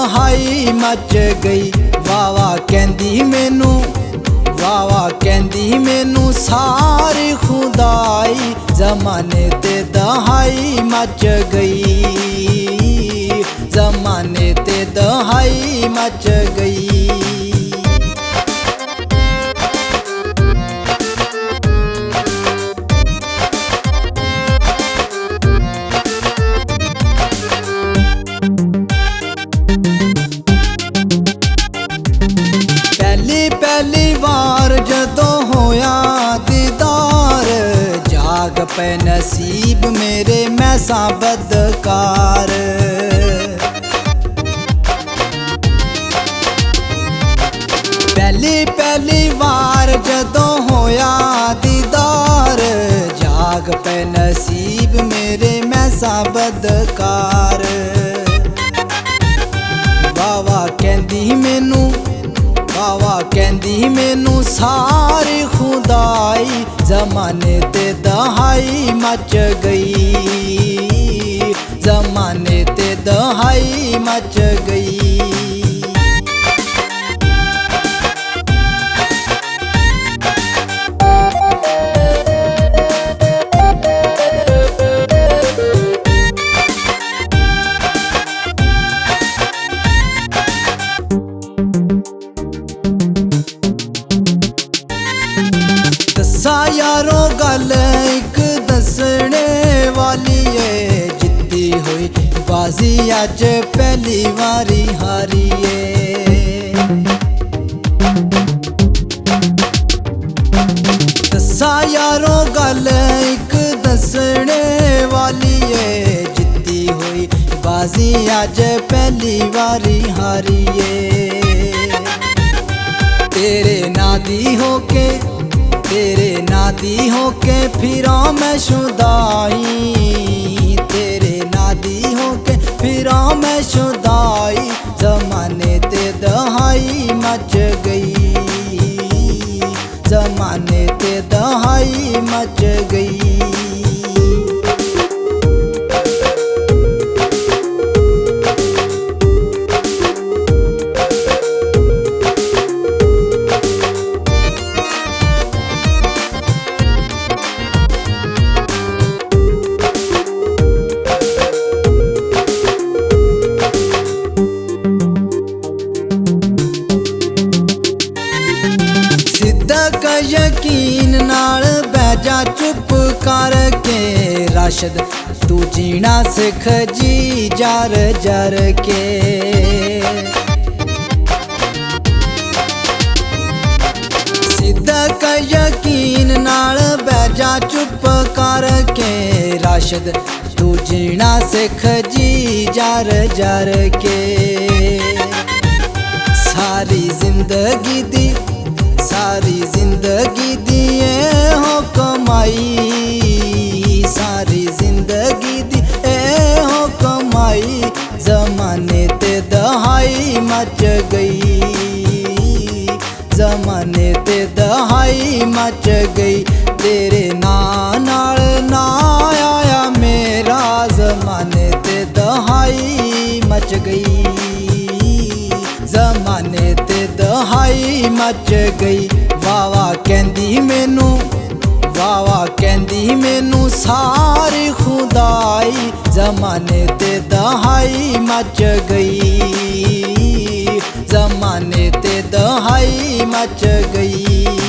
दहाई मच गई। वावा कहंदी मैनू सारी खुदाई, जमाने ते दहाई मच गई, जमाने ते दहाई मच गई। पहली बार जदों होया दीदार, जाग पे नसीब मेरे मैसा बदकार। पहली बार जदों होया दीदार, जाग पे नसीब मेरे मैसा बदकार। वावा कहंदी मैनू सारी खुदाई, जमाने ते दहाई मच गई, जमाने ते दहाई मच गई। दसा यारों गल एक दसने वाली है, जित्ती हुई बाजी अज पहली वारी हारी है। दसा यारों गल एक दसने वाली है, जित्ती हुई बाजी अज पहली वारी हारी है। तेरे नादी होके फिरा मैं शुदाई, तेरे नादी होके फिरा मैं शुदाई, जमाने ते दहाई मच गई, जमाने ते दहाई मच गई। यकीन नाल बैजा चुप करके, राशिद तू जीना सिख जी जार जार के। सिद्दक यकीन नाल बैजा चुप करके, राशिद तू जीना सिख जी जार जार के। सारी जिंदगी दी हो कमाई, सारी जिंदगी दी हो कमाई, जमाने ते दहाई मच गई, जमाने ते दहाई मच गई। तेरे नाल ना आया मेरा, जमाने ते दहाई मच गई, जमाने ते दहाई मच गई। वावा कहंदी मैनू सारी खुदाई, जमाने ते दहाई मच गई, जमाने ते दहाई मच गई।